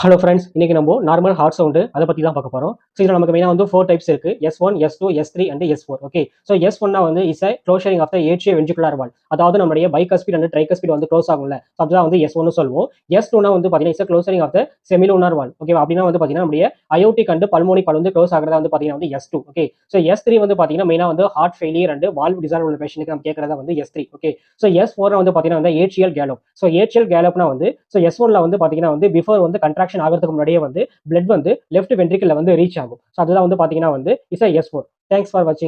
Hello friends, இன்னைக்கு நம்ம normal heart sound அதை பற்றி தான் பார்க்க போகிறோம். ஸோ இதில் நமக்கு மெயினாக வந்து 4 டைப்ஸ் இருக்கு. S1, S2, S3 and S4. Okay, so S1 வந்து is a closing of the atrio ventricular valve. அதாவது நம்மளுடைய பைகஸ்பீட் அண்ட் ட்ரைகஸ்பீட் வந்து க்ளோஸ் ஆகும்ல, so அதுதான் வந்து S1 சொல்லுவோம். S2 வந்து பார்த்தீங்கன்னா is a closing of the semilunar valve. Okay, அப்படின்னா வந்து பார்த்தீங்கன்னா நம்மளுடைய அயோட்டிக் அண்ட் பல்மோனிக் வால் வந்து க்ளோஸ் ஆகிறதா வந்து பார்த்தீங்கன்னா வந்து S2. ஓகே, ஸோ S3 வந்து பார்த்தீங்கன்னா மெயினாக வந்து heart failure and valve dissolve உள்ள பேஷனுக்கு நம்ம கேட்கறதா வந்து S3. ஓகே, ஸோ S4 வந்து பார்த்தீங்கன்னா வந்து ஏட்ரியல் கேலப். ஸோ ஏட்ரியல் கேலப்னா வந்து ஸோ S1 வந்து பார்த்தீங்கன்னா வந்து பிஃபோர் வந்து கன்ட்ராக்ஷன் ஆகிறதுக்கு முன்னாடியே வந்து பிளட் வந்து லெஃப்ட் வென்ட்ரிக்கல்ல வந்து ரீச் ஆகும். ஸோ அதுதான் வந்து பார்த்தீங்கன்னா வந்து இஸ் எஸ்4. தேங்க்ஸ் ஃபார் வாட்சிங்.